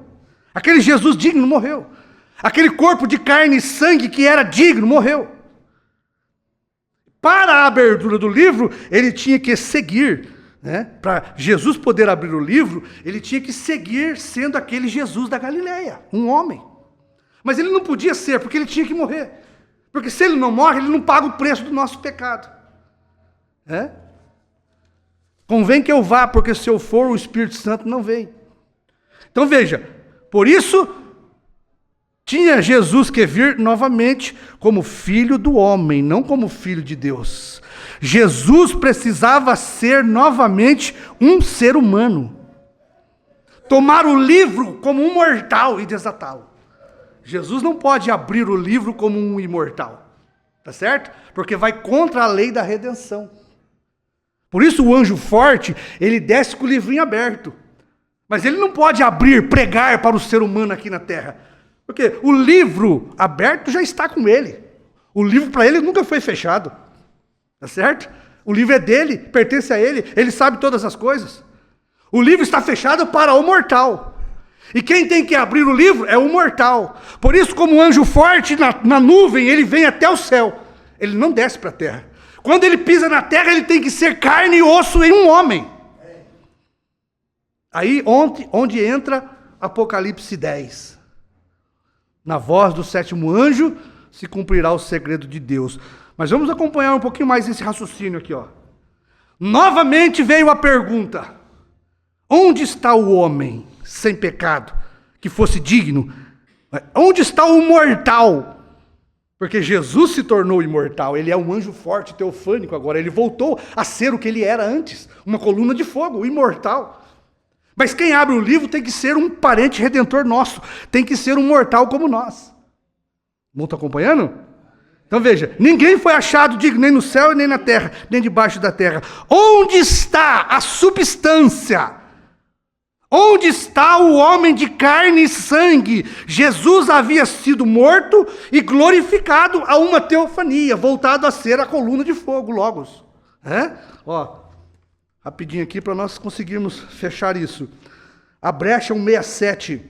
Aquele Jesus digno morreu. Aquele corpo de carne e sangue que era digno morreu. Para a abertura do livro, ele tinha que seguir, para Jesus poder abrir o livro, ele tinha que seguir sendo aquele Jesus da Galileia, um homem. Mas ele não podia ser, porque ele tinha que morrer. Porque se ele não morre, ele não paga o preço do nosso pecado. Convém que eu vá, porque se eu for, o Espírito Santo não vem. Então veja, Por isso, tinha Jesus que vir novamente como filho do homem, não como filho de Deus. Jesus precisava ser novamente um ser humano. Tomar o livro como um mortal e desatá-lo. Jesus não pode abrir o livro como um imortal. Tá certo? Porque vai contra a lei da redenção. Por isso o anjo forte, ele desce com o livrinho aberto. Mas ele não pode abrir, pregar para o ser humano aqui na terra. Porque o livro aberto já está com ele. O livro para ele nunca foi fechado. Tá certo? O livro é dele, pertence a ele. Ele sabe todas as coisas. O livro está fechado para o mortal. E quem tem que abrir o livro é o mortal. Por isso, como um anjo forte na nuvem, ele vem até o céu. Ele não desce para a terra. Quando ele pisa na terra, ele tem que ser carne e osso em um homem. Aí onde entra Apocalipse 10. Na voz do sétimo anjo se cumprirá o segredo de Deus. Mas vamos acompanhar um pouquinho mais esse raciocínio aqui, ó. Novamente veio a pergunta: onde está o homem sem pecado, que fosse digno? Onde está o mortal? Porque Jesus se tornou imortal, ele é um anjo forte, teofânico agora, ele voltou a ser o que ele era antes, uma coluna de fogo, o imortal. Mas quem abre o livro tem que ser um parente redentor nosso, tem que ser um mortal como nós. Não está acompanhando? Então veja, ninguém foi achado digno nem no céu, nem na terra, nem debaixo da terra. Onde está a substância? Onde está o homem de carne e sangue? Jesus havia sido morto e glorificado a uma teofania, voltado a ser a coluna de fogo, Logos. Ó, rapidinho aqui para nós conseguirmos fechar isso. A brecha 167.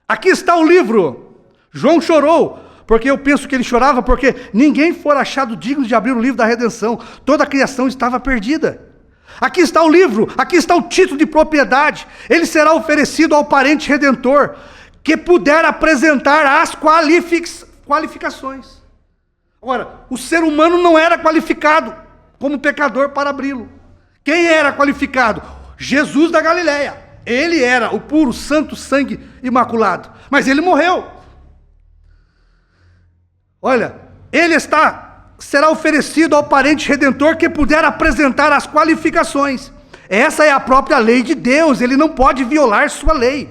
Aqui está o livro. João chorou, porque eu penso que ele chorava porque ninguém fora achado digno de abrir o livro da redenção. Toda a criação estava perdida. Aqui está o livro, aqui está o título de propriedade. Ele será oferecido ao parente redentor, que puder apresentar as qualificações. Agora, o ser humano não era qualificado como pecador para abri-lo. Quem era qualificado? Jesus da Galileia. Ele era o puro, santo sangue imaculado. Mas ele morreu. Olha, ele será oferecido ao parente redentor que puder apresentar as qualificações. Essa é a própria lei de Deus, ele não pode violar sua lei.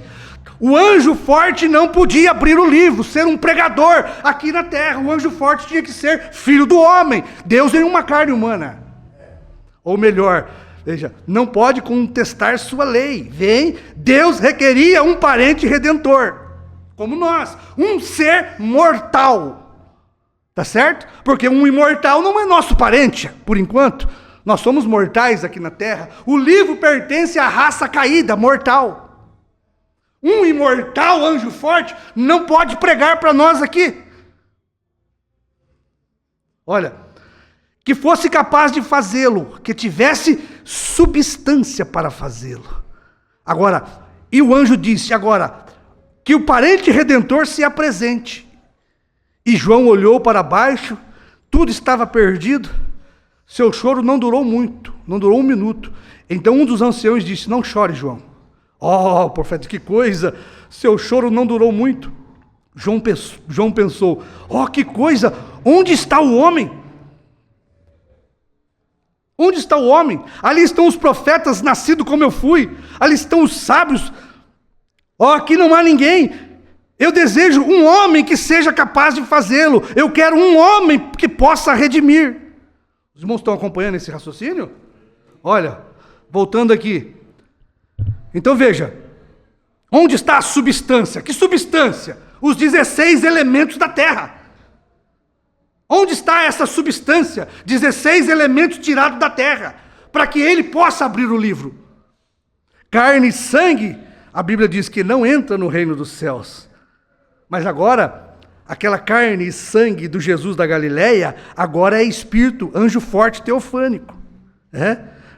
O anjo forte não podia abrir o livro, ser um pregador aqui na terra. O anjo forte tinha que ser filho do homem, Deus em uma carne humana. Ou melhor, veja, não pode contestar sua lei. Deus requeria um parente redentor, como nós, um ser mortal. Tá certo? Porque um imortal não é nosso parente, por enquanto. Nós somos mortais aqui na terra. O livro pertence à raça caída, mortal. Um imortal, anjo forte, não pode pregar para nós aqui. Olha, que fosse capaz de fazê-lo, que tivesse substância para fazê-lo. Agora, e o anjo disse agora, que o parente redentor se apresente. E João olhou para baixo, tudo estava perdido, seu choro não durou muito, não durou um minuto. Então um dos anciãos disse: não chore, João. Oh, profeta, que coisa, seu choro não durou muito. João pensou: oh, que coisa, onde está o homem? Onde está o homem? Ali estão os profetas nascidos como eu fui, ali estão os sábios. Oh, aqui não há ninguém. Eu desejo um homem que seja capaz de fazê-lo. Eu quero um homem que possa redimir. Os irmãos estão acompanhando esse raciocínio? Olha, voltando aqui. Então veja, onde está a substância? Que substância? Os 16 elementos da terra. Onde está essa substância? 16 elementos tirados da terra, para que ele possa abrir o livro. Carne e sangue, a Bíblia diz que não entra no reino dos céus. Mas agora, aquela carne e sangue do Jesus da Galileia, agora é espírito, anjo forte, teofânico.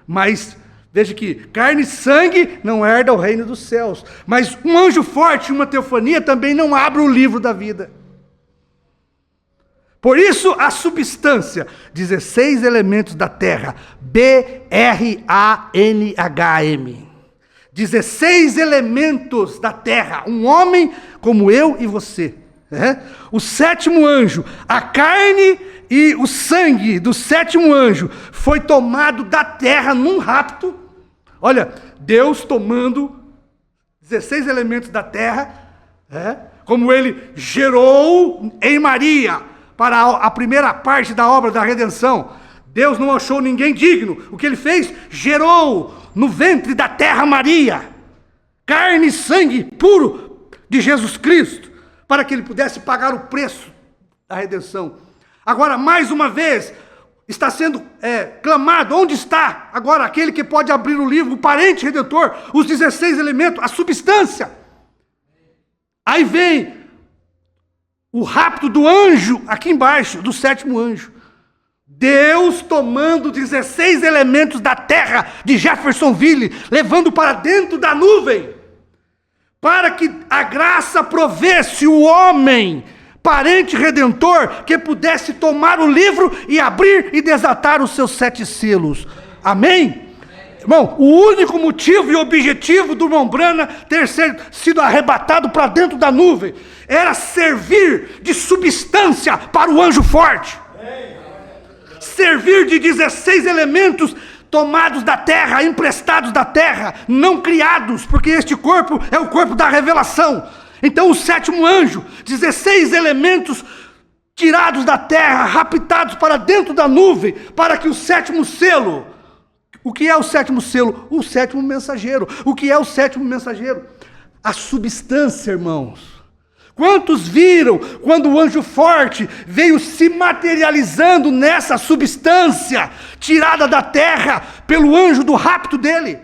Mas, veja que carne e sangue não herda o reino dos céus. Mas um anjo forte, uma teofania, também não abre o livro da vida. Por isso, a substância, 16 elementos da terra, BRANHM. 16 elementos da terra, um homem como eu e você. O sétimo anjo, a carne e o sangue do sétimo anjo foi tomado da terra num rapto. Olha, Deus tomando 16 elementos da terra, como ele gerou em Maria para a primeira parte da obra da redenção. Deus não achou ninguém digno. O que ele fez? Gerou no ventre da terra Maria, carne e sangue puro de Jesus Cristo, para que ele pudesse pagar o preço da redenção. Agora, mais uma vez, está sendo clamado, onde está agora aquele que pode abrir o livro, o parente redentor, os 16 elementos, a substância. Aí vem o rapto do anjo, aqui embaixo, do sétimo anjo. Deus tomando 16 elementos da terra de Jeffersonville, levando para dentro da nuvem, para que a graça provesse o homem, parente redentor, que pudesse tomar o livro e abrir e desatar os seus 7 selos. Amém? Irmão, o único motivo e objetivo do irmão Branham ter sido arrebatado para dentro da nuvem era servir de substância para o anjo forte. Servir de 16 elementos tomados da terra, emprestados da terra, não criados, porque este corpo é o corpo da revelação. Então o sétimo anjo, 16 elementos tirados da terra, raptados para dentro da nuvem, para que o sétimo selo... O que é o sétimo selo? O sétimo mensageiro. O que é o sétimo mensageiro? A substância, irmãos. Quantos viram quando o anjo forte veio se materializando nessa substância tirada da terra pelo anjo do rapto dele?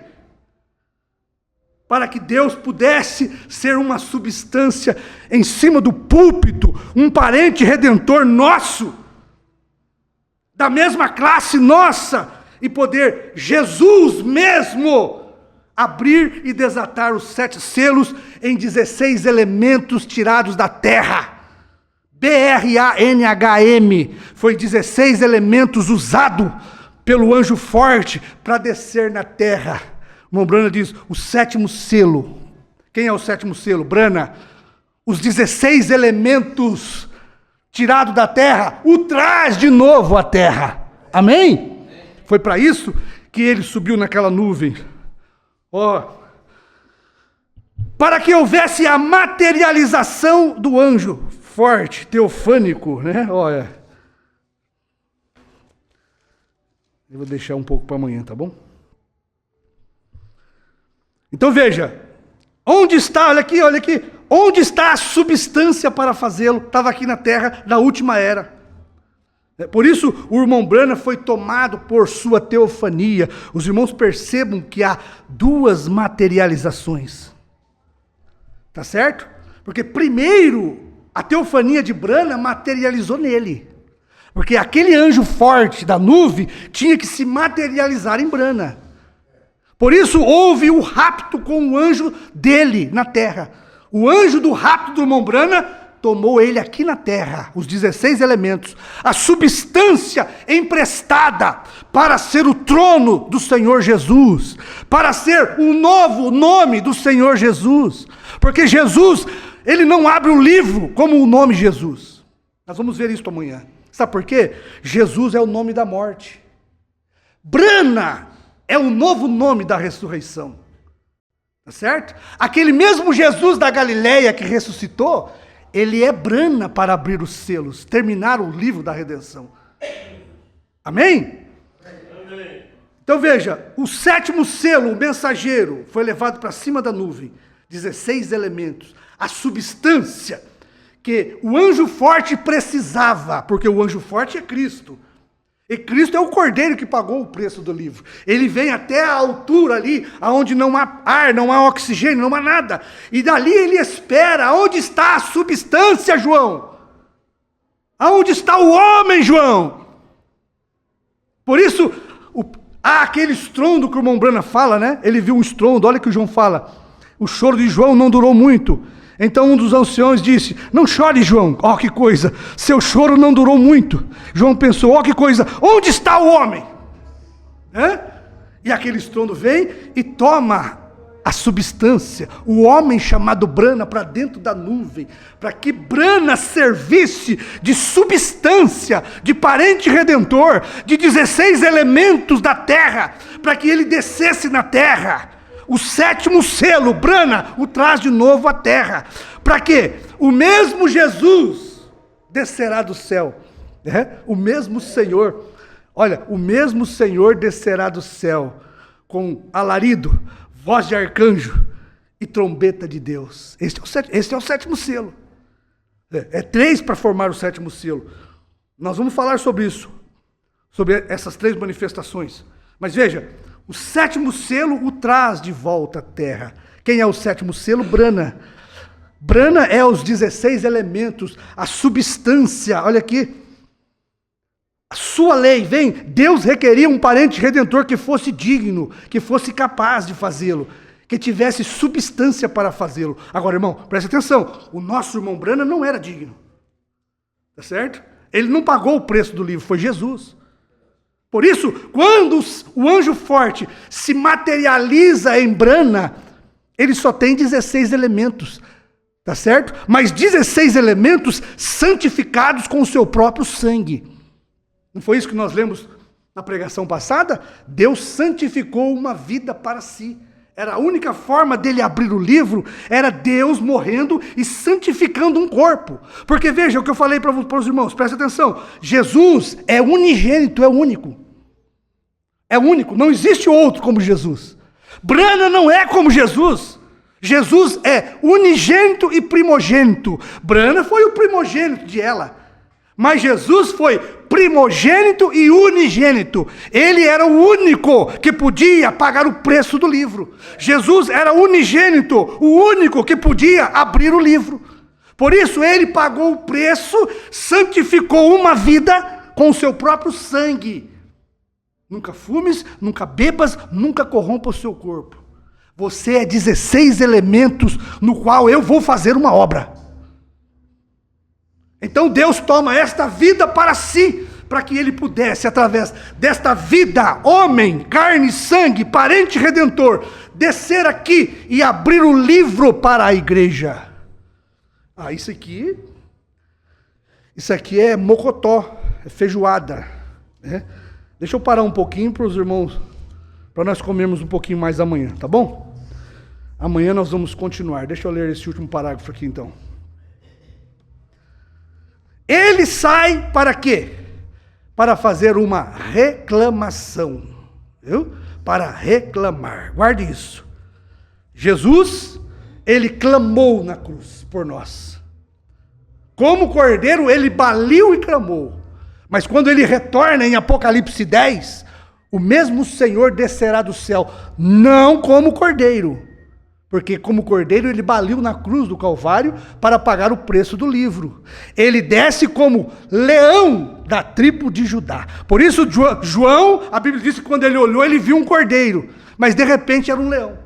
Para que Deus pudesse ser uma substância em cima do púlpito, um parente redentor nosso, da mesma classe nossa, e poder Jesus mesmo abrir e desatar os 7 selos em 16 elementos tirados da terra. BRANHM, foi 16 elementos usados pelo anjo forte para descer na terra. O irmão Branham diz, o sétimo selo. Quem é o sétimo selo? Branham. Os 16 elementos tirados da terra, o traz de novo à terra. Amém? Foi para isso que ele subiu naquela nuvem. Para que houvesse a materialização do anjo forte, teofânico, né? Olha. Eu vou deixar um pouco para amanhã, tá bom? Então veja, onde está, olha aqui, onde está a substância para fazê-lo? Estava aqui na terra da última era. Por isso o irmão Branham foi tomado por sua teofania. Os irmãos percebam que há 2 materializações. Tá certo? Porque primeiro a teofania de Branham materializou nele. Porque aquele anjo forte da nuvem tinha que se materializar em Branham. Por isso houve o rapto com o anjo dele na terra. O anjo do rapto do irmão Branham tomou ele aqui na terra, os 16 elementos, a substância emprestada para ser o trono do Senhor Jesus, para ser o novo nome do Senhor Jesus, porque Jesus, ele não abre o livro como o nome Jesus. Nós vamos ver isso amanhã. Sabe por quê? Jesus é o nome da morte. Branham é o novo nome da ressurreição. Tá certo? Aquele mesmo Jesus da Galileia que ressuscitou, ele é Branham para abrir os selos, terminar o livro da redenção. Amém? Amém. Então veja, o sétimo selo, o mensageiro, foi levado para cima da nuvem. 16 elementos. A substância que o anjo forte precisava, porque o anjo forte é Cristo. E Cristo é o cordeiro que pagou o preço do livro. Ele vem até a altura ali, onde não há ar, não há oxigênio, não há nada. E dali ele espera. Onde está a substância, João? Aonde está o homem, João? Por isso, há aquele estrondo que o irmão Branham fala, né? Ele viu um estrondo, olha o que o João fala. O choro de João não durou muito. Então um dos anciões disse, não chore, João. Ó, que coisa, seu choro não durou muito. João pensou, ó, que coisa, onde está o homem? E aquele estrondo vem e toma a substância, o homem chamado Brana para dentro da nuvem, para que Brana servisse de substância, de parente redentor, de 16 elementos da terra, para que ele descesse na terra. O 7º selo, Brana, o traz de novo à terra. Para quê? O mesmo Jesus descerá do céu. O mesmo Senhor, olha, o mesmo Senhor descerá do céu, com alarido, voz de arcanjo e trombeta de Deus. Este é o 7º selo. É 3 para formar o 7º selo. Nós vamos falar sobre isso, sobre essas 3 manifestações. Mas veja, o 7º selo o traz de volta à terra. Quem é o 7º selo? Brana. Brana é os 16 elementos, a substância. Olha aqui. A sua lei, vem, Deus requeria um parente redentor que fosse digno, que fosse capaz de fazê-lo, que tivesse substância para fazê-lo. Agora, irmão, preste atenção, o nosso irmão Brana não era digno, tá certo? Ele não pagou o preço do livro, foi Jesus. Por isso, quando o anjo forte se materializa em Brana, ele só tem 16 elementos, tá certo? Mas 16 elementos santificados com o seu próprio sangue. Não foi isso que nós lemos na pregação passada? Deus santificou uma vida para si. Era a única forma dele abrir o livro, era Deus morrendo e santificando um corpo. Porque veja o que eu falei para os irmãos, presta atenção. Jesus é unigênito, é único. É único, não existe outro como Jesus. Brana não é como Jesus. Jesus é unigênito e primogênito. Brana foi o primogênito de ela. Mas Jesus foi primogênito e unigênito. Ele era o único que podia pagar o preço do livro. Jesus era unigênito, o único que podia abrir o livro. Por isso ele pagou o preço, santificou uma vida com o seu próprio sangue. Nunca fumes, nunca bebas, nunca corrompa o seu corpo. Você é 16 elementos no qual eu vou fazer uma obra. Então Deus toma esta vida para si, para que ele pudesse, através desta vida, homem, carne e sangue, parente redentor, descer aqui e abrir o livro para a igreja. Isso aqui é mocotó, é feijoada, né? Deixa eu parar um pouquinho para os irmãos, para nós comermos um pouquinho mais amanhã, tá bom? Amanhã nós vamos continuar. Deixa eu ler esse último parágrafo aqui então. Ele sai para quê? Para fazer uma reclamação. Viu? Para reclamar. Guarde isso. Jesus, ele clamou na cruz por nós. Como cordeiro, ele baliu e clamou. Mas quando ele retorna em Apocalipse 10, o mesmo Senhor descerá do céu, não como cordeiro. Porque como cordeiro ele baliu na cruz do Calvário para pagar o preço do livro. Ele desce como leão da tribo de Judá. Por isso João, a Bíblia diz que quando ele olhou ele viu um cordeiro. Mas de repente era um leão.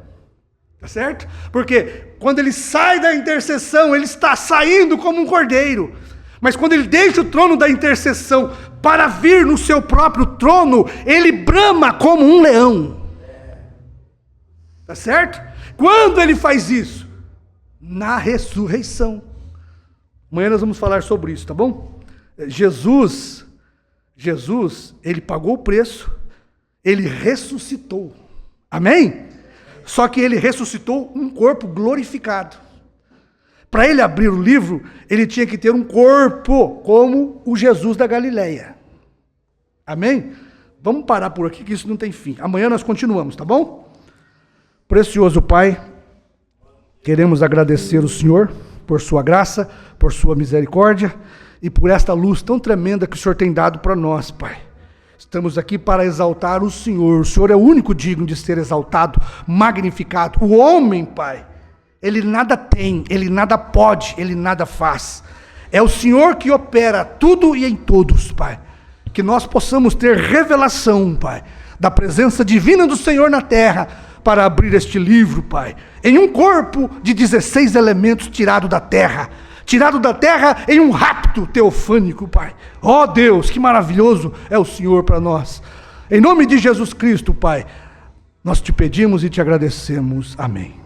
Tá certo? Porque quando ele sai da intercessão ele está saindo como um cordeiro. Mas quando ele deixa o trono da intercessão para vir no seu próprio trono, ele brama como um leão. Tá certo? Quando ele faz isso? Na ressurreição. Amanhã nós vamos falar sobre isso, tá bom? Jesus, ele pagou o preço, ele ressuscitou. Amém? Só que ele ressuscitou um corpo glorificado. Para ele abrir o livro, ele tinha que ter um corpo como o Jesus da Galileia. Amém? Vamos parar por aqui que isso não tem fim. Amanhã nós continuamos, tá bom? Precioso Pai, queremos agradecer o Senhor por sua graça, por sua misericórdia e por esta luz tão tremenda que o Senhor tem dado para nós, Pai. Estamos aqui para exaltar o Senhor. O Senhor é o único digno de ser exaltado, magnificado. O homem, Pai, ele nada tem, ele nada pode, ele nada faz. É o Senhor que opera tudo e em todos, Pai. Que nós possamos ter revelação, Pai, da presença divina do Senhor na terra, para abrir este livro, Pai, em um corpo de 16 elementos tirado da terra em um rapto teofânico, Pai. Ó Deus, que maravilhoso é o Senhor para nós. Em nome de Jesus Cristo, Pai, Nós te pedimos e te agradecemos. Amém.